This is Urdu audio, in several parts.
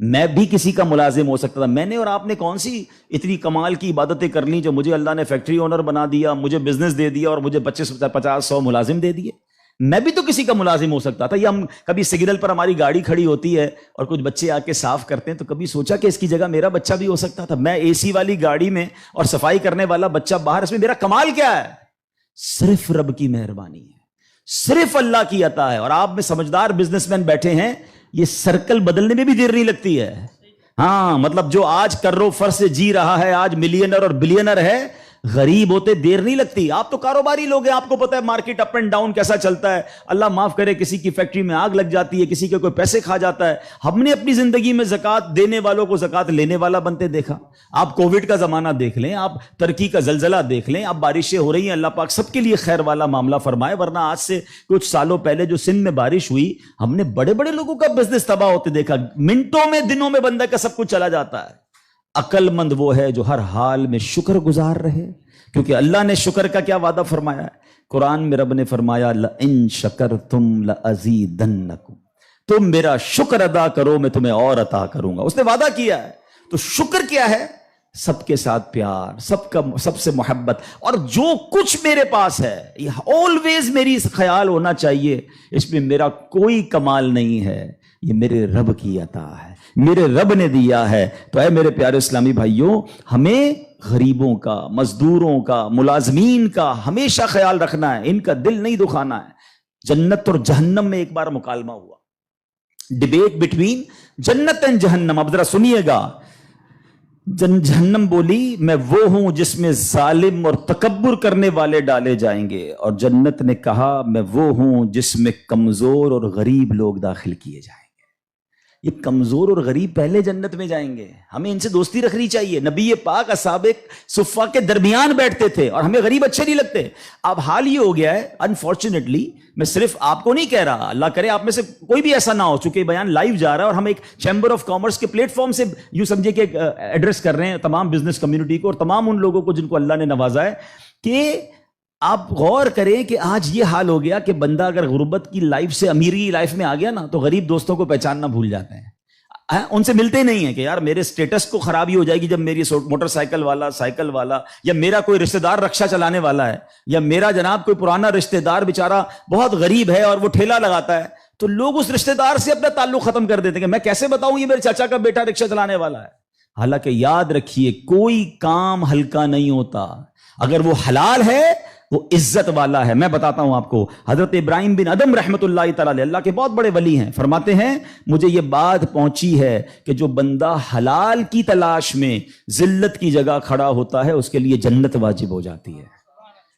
میں بھی کسی کا ملازم ہو سکتا تھا. میں نے اور آپ نے کون سی اتنی کمال کی عبادتیں کر لی جو مجھے اللہ نے فیکٹری اونر بنا دیا, مجھے بزنس دے دیا اور مجھے 50-100 ملازم دے دیے. میں بھی تو کسی کا ملازم ہو سکتا تھا. یا ہم کبھی سگنل پر ہماری گاڑی کھڑی ہوتی ہے اور کچھ بچے آ کے صاف کرتے ہیں تو کبھی سوچا کہ اس کی جگہ میرا بچہ بھی ہو سکتا تھا. میں اے سی والی گاڑی میں اور صفائی کرنے والا بچہ باہر, اس میں میرا کمال کیا ہے؟ صرف رب کی مہربانی ہے, صرف اللہ کی عطا ہے. اور آپ میں سمجھدار بزنس مین بیٹھے ہیں, یہ سرکل بدلنے میں بھی دیر نہیں لگتی ہے. ہاں مطلب جو آج کرو فرض سے جی رہا ہے, آج ملینر اور بلینر ہے, غریب ہوتے دیر نہیں لگتی. آپ تو کاروباری لوگ ہیں, آپ کو پتا ہے مارکیٹ اپ اینڈ ڈاؤن کیسا چلتا ہے. اللہ معاف کرے کسی کی فیکٹری میں آگ لگ جاتی ہے, کسی کے کوئی پیسے کھا جاتا ہے. ہم نے اپنی زندگی میں زکات دینے والوں کو زکات لینے والا بنتے دیکھا. آپ کووڈ کا زمانہ دیکھ لیں, آپ ترکی کا زلزلہ دیکھ لیں, آپ بارشیں ہو رہی ہیں, اللہ پاک سب کے لیے خیر والا معاملہ فرمائے. ورنہ آج سے کچھ سالوں پہلے جو سندھ میں بارش ہوئی, ہم نے بڑے بڑے لوگوں کا بزنس تباہ ہوتے دیکھا. منٹوں میں دنوں میں بندہ کا سب کچھ چلا جاتا ہے. عقل مند وہ ہے جو ہر حال میں شکر گزار رہے, کیونکہ اللہ نے شکر کا کیا وعدہ فرمایا ہے. قرآن میں رب نے فرمایا لَإِن شَكَرْتُمْ لَأَزِيدَنَّكُمْ, تم میرا شکر ادا کرو میں تمہیں اور عطا کروں گا. اس نے وعدہ کیا ہے. تو شکر کیا ہے؟ سب کے ساتھ پیار, سب سے محبت, اور جو کچھ میرے پاس ہے یہ آلویز میری خیال ہونا چاہیے اس میں میرا کوئی کمال نہیں ہے, یہ میرے رب کی عطا ہے, میرے رب نے دیا ہے. تو اے میرے پیارے اسلامی بھائیوں, ہمیں غریبوں کا, مزدوروں کا, ملازمین کا ہمیشہ خیال رکھنا ہے, ان کا دل نہیں دکھانا ہے. جنت اور جہنم میں ایک بار مکالمہ ہوا, ڈیبیٹ بٹوین جنت اینڈ جہنم. اب ذرا سنیے گا. جہنم بولی میں وہ ہوں جس میں ظالم اور تکبر کرنے والے ڈالے جائیں گے, اور جنت نے کہا میں وہ ہوں جس میں کمزور اور غریب لوگ داخل کیے جائیں گے. یہ کمزور اور غریب پہلے جنت میں جائیں گے, ہمیں ان سے دوستی رکھنی چاہیے. نبی پاک اصحاب صفہ کے درمیان بیٹھتے تھے اور ہمیں غریب اچھے نہیں لگتے. اب حال یہ ہو گیا ہے انفارچونیٹلی, میں صرف آپ کو نہیں کہہ رہا, اللہ کرے آپ میں سے کوئی بھی ایسا نہ ہو, چونکہ بیان لائیو جا رہا ہے اور ہم ایک چیمبر آف کامرس کے پلیٹ فارم سے یوں سمجھے کہ ایڈریس کر رہے ہیں تمام بزنس کمیونٹی کو اور تمام ان لوگوں کو جن کو اللہ نے نوازا ہے, کہ آپ غور کریں کہ آج یہ حال ہو گیا کہ بندہ اگر غربت کی لائف سے امیری لائف میں آ گیا نا تو غریب دوستوں کو پہچاننا بھول جاتے ہیں. ان سے ملتے نہیں ہیں کہ یار میرے سٹیٹس کو خرابی ہو جائے گی جب میری موٹر سائیکل والا یا میرا کوئی رشتہ دار رکشا چلانے والا ہے, یا میرا جناب کوئی پرانا رشتہ دار بیچارہ بہت غریب ہے اور وہ ٹھیلا لگاتا ہے, تو لوگ اس رشتہ دار سے اپنا تعلق ختم کر دیتے ہیں کہ میں کیسے بتاؤں یہ میرے چاچا کا بیٹا رکشا چلانے والا ہے. حالانکہ یاد رکھیے کوئی کام ہلکا نہیں ہوتا, اگر وہ حلال ہے وہ عزت والا ہے. میں بتاتا ہوں آپ کو, حضرت ابراہیم بن ادم رحمت اللہ تعالی اللہ کے بہت بڑے ولی ہیں, فرماتے ہیں مجھے یہ بات پہنچی ہے کہ جو بندہ حلال کی تلاش میں ذلت کی جگہ کھڑا ہوتا ہے اس کے لیے جنت واجب ہو جاتی ہے.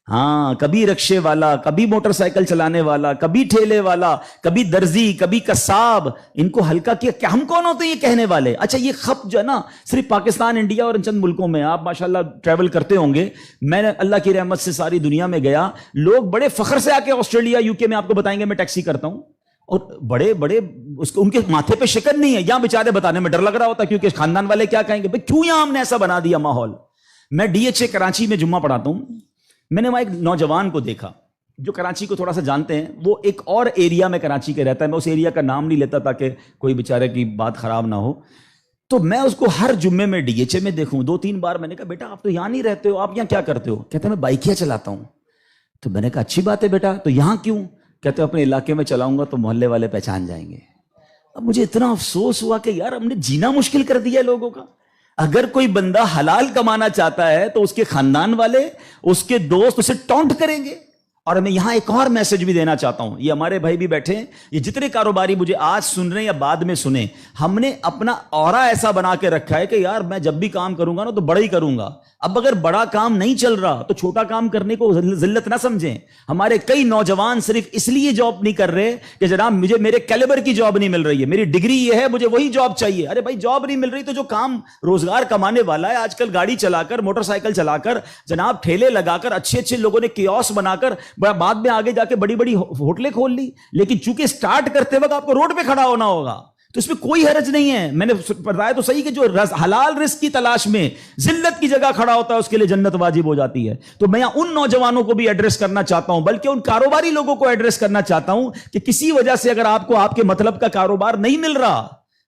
ہاں, کبھی رکشے والا, کبھی موٹر سائیکل چلانے والا, کبھی ٹھیلے والا, کبھی درزی, کبھی قصاب, ان کو ہلکا کیا ہم کون ہوتے ہیں یہ کہنے والے. اچھا یہ خط جو ہے نا صرف پاکستان, انڈیا اور چند ملکوں میں, آپ ماشاءاللہ ٹریول کرتے ہوں گے, میں اللہ کی رحمت سے ساری دنیا میں گیا, لوگ بڑے فخر سے آ کے آسٹریلیا UK میں آپ کو بتائیں گے میں ٹیکسی کرتا ہوں, اور بڑے ان کے ماتھے پہ شکن نہیں ہے, یہاں بیچارے بتانے میں ڈر لگ رہا ہوتا کیونکہ خاندان والے کیا کہیں گے, بھئی کیوں یہاں ہم نے ایسا بنا دیا ماحول. میں DHA کراچی میں جمعہ پڑھاتا ہوں, میں نے وہاں ایک نوجوان کو دیکھا جو کراچی کو تھوڑا سا جانتے ہیں, وہ ایک اور ایریا میں کراچی کے رہتا ہے, میں اس ایریا کا نام نہیں لیتا تاکہ کوئی بیچارے کی بات خراب نہ ہو. تو میں اس کو ہر جمعے میں DHA میں دیکھوں, 2-3 بار میں نے کہا بیٹا آپ تو یہاں نہیں رہتے ہو, آپ یہاں کیا کرتے ہو؟ کہتے ہیں میں بائکیاں چلاتا ہوں. تو میں نے کہا اچھی بات ہے بیٹا, تو یہاں کیوں؟ کہتے ہیں اپنے علاقے میں چلاؤں گا تو محلے والے پہچان جائیں گے. اب مجھے اتنا افسوس ہوا کہ یار ہم نے جینا مشکل کر دیا لوگوں کا. اگر کوئی بندہ حلال کمانا چاہتا ہے تو اس کے خاندان والے, اس کے دوست اسے ٹونٹ کریں گے. اور میں یہاں ایک اور میسج بھی دینا چاہتا ہوں, یہ ہمارے بھائی بھی بیٹھے ہیں, یہ جتنے کاروباری مجھے آج سن رہے ہیں یا بعد میں سنیں, ہم نے اپنا اورا ایسا بنا کے رکھا ہے کہ یار میں جب بھی کام کروں گا نا تو بڑا ہی کروں گا. اب اگر بڑا کام نہیں چل رہا تو چھوٹا کام کرنے کو ذلت نہ سمجھیں. ہمارے کئی نوجوان صرف اس لیے جاب نہیں کر رہے کہ جناب مجھے میرے کیلیبر کی جاب نہیں مل رہی ہے, میری ڈگری یہ ہے مجھے وہی جاب چاہیے. ارے بھائی جاب نہیں مل رہی تو جو کام روزگار کمانے والا ہے, آج کل گاڑی چلا کر, موٹر سائیکل چلا کر, جناب ٹھیلے لگا کر, اچھے لوگوں نے کیوس بنا کر بعد میں آگے جا کے بڑی ہوٹلیں کھول لی, لیکن چونکہ سٹارٹ کرتے وقت آپ کو روڈ پہ کھڑا ہونا ہوگا تو اس میں کوئی حرج نہیں ہے. میں نے بتایا تو صحیح کہ جو حلال رزق کی تلاش میں ذلت کی جگہ کھڑا ہوتا ہے اس کے لیے جنت واجب ہو جاتی ہے. تو میں ان نوجوانوں کو بھی ایڈریس کرنا چاہتا ہوں, بلکہ ان کاروباری لوگوں کو ایڈریس کرنا چاہتا ہوں کہ کسی وجہ سے اگر آپ کو آپ کے مطلب کا کاروبار نہیں مل رہا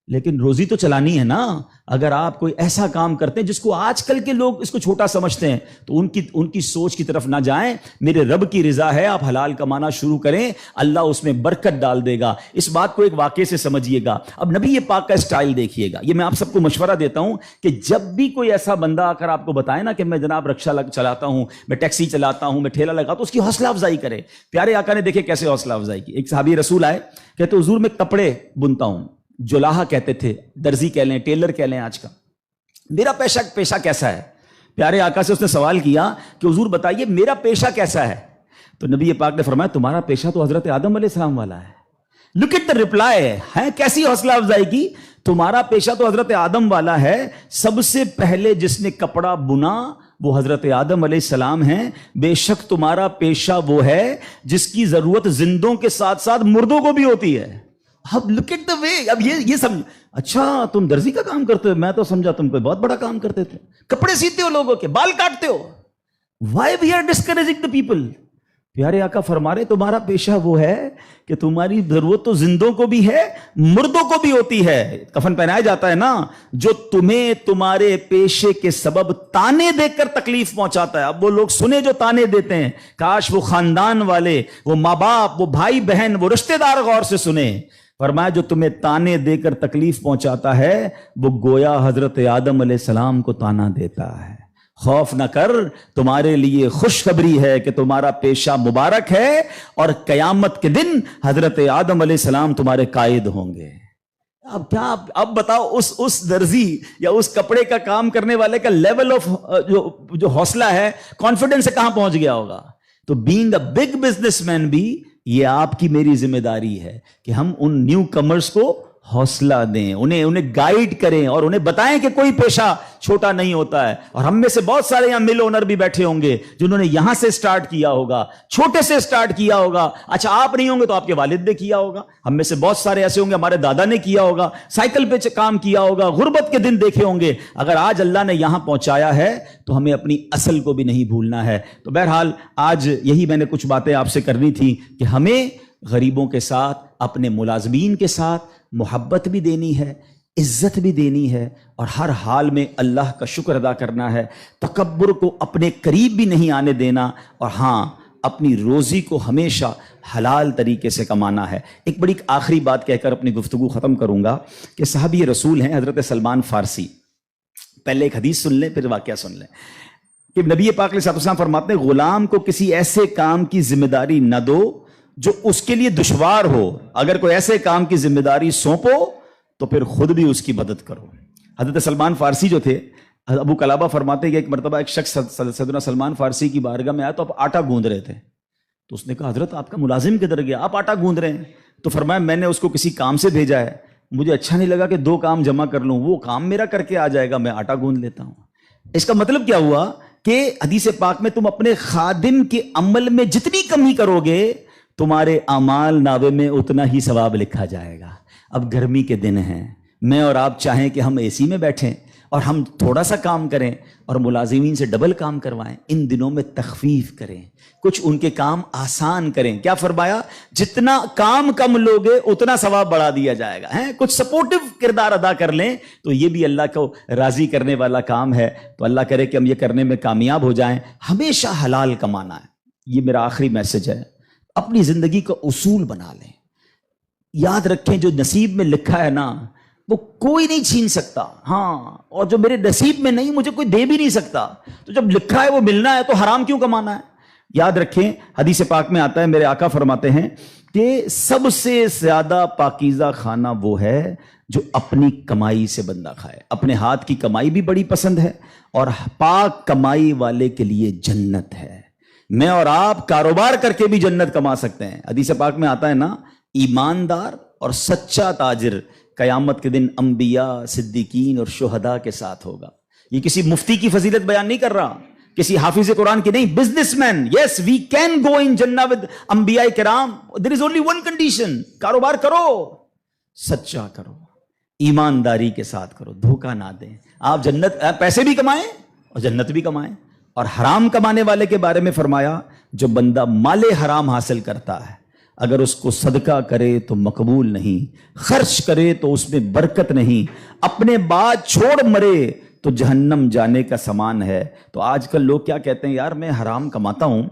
لیکن روزی تو چلانی ہے نا. اگر آپ کوئی ایسا کام کرتے ہیں جس کو آج کل کے لوگ اس کو چھوٹا سمجھتے ہیں تو ان کی سوچ کی طرف نہ جائیں. میرے رب کی رضا ہے, آپ حلال کمانا شروع کریں, اللہ اس میں برکت ڈال دے گا. اس بات کو ایک واقعے سے سمجھیے گا. اب نبی یہ پاک کا اسٹائل دیکھیے گا. یہ میں آپ سب کو مشورہ دیتا ہوں کہ جب بھی کوئی ایسا بندہ آ کر آپ کو بتائے نا کہ میں جناب رکشہ چلاتا ہوں, میں ٹیکسی چلاتا ہوں, میں ٹھیلا لگاتا ہوں, اس کی حوصلہ افزائی کرے. پیارے آقا نے دیکھے کیسے حوصلہ افزائی کی. ایک صحابی رسول آئے, کہتے حضور میں کپڑے بنتا ہوں, جولاہا کہتے تھے, درزی کہہ لیں, ٹیلر کہہ لیں آج کا, میرا پیشہ کیسا ہے. پیارے آقا سے اس نے سوال کیا کہ حضور بتائیے میرا پیشہ کیسا ہے. تو نبی پاک نے فرمایا تمہارا پیشہ تو حضرت آدم علیہ السلام والا ہے. لک ایٹ دا رپلائی ہے, کیسی حوصلہ افزائی کی. تمہارا پیشہ تو حضرت آدم والا ہے. سب سے پہلے جس نے کپڑا بنا وہ حضرت آدم علیہ السلام ہیں. بے شک تمہارا پیشہ وہ ہے جس کی ضرورت زندوں کے ساتھ ساتھ مردوں کو بھی ہوتی ہے. اب لک ایٹ دا وے. اب یہ سمجھ, اچھا تم درزی کا کام کرتے ہو, میں تو سمجھا تم کوئی بہت بڑا کام کرتے تھے. کپڑے سیتے ہو, لوگوں کے بال کاٹتے ہو. Why we are discouraging the people. پیارے آقا فرما رہے تمہارا پیشہ وہ ہے کہ تمہاری ضرورت تو زندوں کو بھی ہے, مردوں کو بھی ہوتی ہے. کفن پہنایا جاتا ہے نا, جو تمہیں تمہارے پیشے کے سبب تانے دے کر تکلیف پہنچاتا ہے. اب وہ لوگ سنے جو تانے دیتے ہیں, کاش وہ خاندان والے, وہ ماں باپ, وہ بھائی بہن, وہ رشتہ دار غور سے سنے. فرمایا جو تمہیں تانے دے کر تکلیف پہنچاتا ہے وہ گویا حضرت آدم علیہ السلام کو تانا دیتا ہے. خوف نہ کر, تمہارے لیے خوشخبری ہے کہ تمہارا پیشہ مبارک ہے اور قیامت کے دن حضرت آدم علیہ السلام تمہارے قائد ہوں گے. اب بتاؤ اس درزی یا اس کپڑے کا کام کرنے والے کا لیول آف جو حوصلہ ہے, کانفیڈنس سے کہاں پہنچ گیا ہوگا. تو being a big business man بھی یہ آپ کی میری ذمہ داری ہے کہ ہم ان نیو کمرز کو حوصلہ دیں, انہیں گائیڈ کریں اور انہیں بتائیں کہ کوئی پیشہ چھوٹا نہیں ہوتا ہے. اور ہم میں سے بہت سارے یہاں مل اونر بھی بیٹھے ہوں گے جنہوں نے یہاں سے سٹارٹ کیا ہوگا, چھوٹے سے سٹارٹ کیا ہوگا. اچھا آپ نہیں ہوں گے تو آپ کے والد نے کیا ہوگا. ہم میں سے بہت سارے ایسے ہوں گے ہمارے دادا نے کیا ہوگا, سائیکل پہ کام کیا ہوگا, غربت کے دن دیکھے ہوں گے. اگر آج اللہ نے یہاں پہنچایا ہے تو ہمیں اپنی اصل کو بھی نہیں بھولنا ہے. تو بہرحال آج یہی میں نے کچھ باتیں آپ سے کرنی تھی کہ ہمیں غریبوں کے ساتھ, اپنے ملازمین کے ساتھ محبت بھی دینی ہے, عزت بھی دینی ہے, اور ہر حال میں اللہ کا شکر ادا کرنا ہے. تکبر کو اپنے قریب بھی نہیں آنے دینا, اور ہاں اپنی روزی کو ہمیشہ حلال طریقے سے کمانا ہے. ایک بڑی آخری بات کہہ کر اپنی گفتگو ختم کروں گا کہ صحابی رسول ہیں حضرت سلمان فارسی. پہلے ایک حدیث سن لیں پھر واقعہ سن لیں کہ نبی پاک علیہ السلام فرماتے ہیں غلام کو کسی ایسے کام کی ذمہ داری نہ دو جو اس کے لیے دشوار ہو. اگر کوئی ایسے کام کی ذمہ داری سونپو تو پھر خود بھی اس کی مدد کرو. حضرت سلمان فارسی جو تھے, ابو قلابہ فرماتے ہیں کہ ایک مرتبہ ایک شخص سیدنا سلمان فارسی کی بارگاہ میں آیا تو آپ آٹا گوندھ رہے تھے. تو اس نے کہا حضرت آپ کا ملازم کدھر گیا, آپ آٹا گوندھ رہے ہیں؟ تو فرمایا میں نے اس کو کسی کام سے بھیجا ہے, مجھے اچھا نہیں لگا کہ 2 کام جمع کر لوں, وہ کام میرا کر کے آ جائے گا, میں آٹا گوندھ لیتا ہوں. اس کا مطلب کیا ہوا کہ حدیث پاک میں تم اپنے خادم کے عمل میں جتنی کمی کرو گے تمہارے اعمال نامے میں اتنا ہی ثواب لکھا جائے گا. اب گرمی کے دن ہیں, میں اور آپ چاہیں کہ ہم اے سی میں بیٹھیں اور ہم تھوڑا سا کام کریں اور ملازمین سے ڈبل کام کروائیں. ان دنوں میں تخفیف کریں, کچھ ان کے کام آسان کریں. کیا فرمایا؟ جتنا کام کم لوگے اتنا ثواب بڑھا دیا جائے گا. کچھ سپورٹو کردار ادا کر لیں تو یہ بھی اللہ کو راضی کرنے والا کام ہے. تو اللہ کرے کہ ہم یہ کرنے میں کامیاب ہو جائیں. ہمیشہ حلال کمانا ہے, یہ میرا آخری میسج ہے. اپنی زندگی کا اصول بنا لیں. یاد رکھیں جو نصیب میں لکھا ہے نا وہ کوئی نہیں چھین سکتا. ہاں, اور جو میرے نصیب میں نہیں مجھے کوئی دے بھی نہیں سکتا. تو جب لکھا ہے وہ ملنا ہے تو حرام کیوں کمانا ہے؟ یاد رکھیں حدیث پاک میں آتا ہے, میرے آقا فرماتے ہیں کہ سب سے زیادہ پاکیزہ کھانا وہ ہے جو اپنی کمائی سے بندہ کھائے. اپنے ہاتھ کی کمائی بھی بڑی پسند ہے اور پاک کمائی والے کے لیے جنت ہے. میں اور آپ کاروبار کر کے بھی جنت کما سکتے ہیں. حدیث پاک میں آتا ہے نا, ایماندار اور سچا تاجر قیامت کے دن انبیاء, صدیقین اور شہداء کے ساتھ ہوگا. یہ کسی مفتی کی فضیلت بیان نہیں کر رہا, کسی حافظ قرآن کی نہیں, business man. Yes we can go ان جنہ ود انبیاء کرام. دیر از اونلی ون کنڈیشن, کاروبار کرو, سچا کرو, ایمانداری کے ساتھ کرو, دھوکہ نہ دیں. آپ جنت, پیسے بھی کمائیں اور جنت بھی کمائیں. اور حرام کمانے والے کے بارے میں فرمایا جو بندہ مال حرام حاصل کرتا ہے اگر اس کو صدقہ کرے تو مقبول نہیں، خرچ کرے تو اس میں برکت نہیں، اپنے بعد چھوڑ مرے تو جہنم جانے کا سامان ہے۔ تو آج کل لوگ کیا کہتے ہیں، یار میں حرام کماتا ہوں،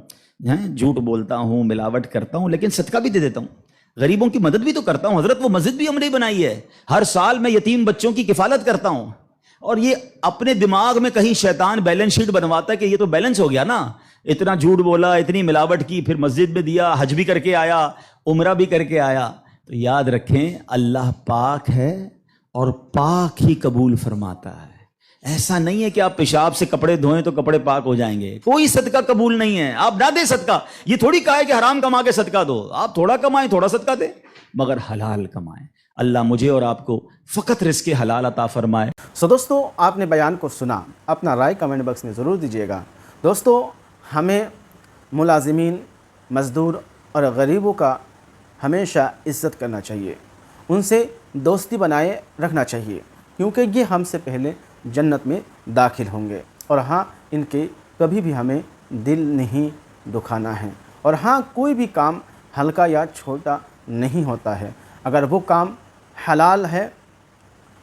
جھوٹ بولتا ہوں، ملاوٹ کرتا ہوں، لیکن صدقہ بھی دے دیتا ہوں، غریبوں کی مدد بھی تو کرتا ہوں۔ حضرت وہ مسجد بھی ہم نے بنائی ہے، ہر سال میں یتیم بچوں کی کفالت کرتا ہوں۔ اور یہ اپنے دماغ میں کہیں شیطان بیلنس شیٹ بنواتا ہے کہ یہ تو بیلنس ہو گیا نا، اتنا جھوٹ بولا، اتنی ملاوٹ کی، پھر مسجد میں دیا، حج بھی کر کے آیا، عمرہ بھی کر کے آیا۔ تو یاد رکھیں اللہ پاک ہے اور پاک ہی قبول فرماتا ہے۔ ایسا نہیں ہے کہ آپ پیشاب سے کپڑے دھوئیں تو کپڑے پاک ہو جائیں گے، کوئی صدقہ قبول نہیں ہے۔ آپ نہ دیں صدقہ، یہ تھوڑی کہا ہے کہ حرام کما کے صدقہ دو، آپ تھوڑا کمائیں تھوڑا صدقہ دیں، مگر حلال کمائیں۔ اللہ مجھے اور آپ کو فقط رزق حلال عطا فرمائے۔ دوستو آپ نے بیان کو سنا، اپنا رائے کمنٹ باکس میں ضرور دیجیے گا۔ دوستو ہمیں ملازمین، مزدور اور غریبوں کا ہمیشہ عزت کرنا چاہیے، ان سے دوستی بنائے رکھنا چاہیے، کیونکہ یہ ہم سے پہلے جنت میں داخل ہوں گے۔ اور ہاں ان کے کبھی بھی ہمیں دل نہیں دکھانا ہے۔ اور ہاں کوئی بھی کام ہلکا یا چھوٹا نہیں ہوتا ہے، اگر وہ کام حلال ہے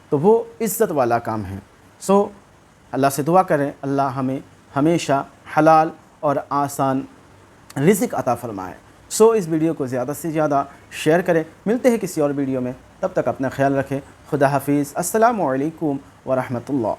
تو وہ عزت والا کام ہے۔ اللہ سے دعا کریں اللہ ہمیں ہمیشہ حلال اور آسان رزق عطا فرمائے۔ اس ویڈیو کو زیادہ سے زیادہ شیئر کریں۔ ملتے ہیں کسی اور ویڈیو میں، تب تک اپنا خیال رکھیں۔ خدا حافظ۔ السلام علیکم ورحمۃ اللہ۔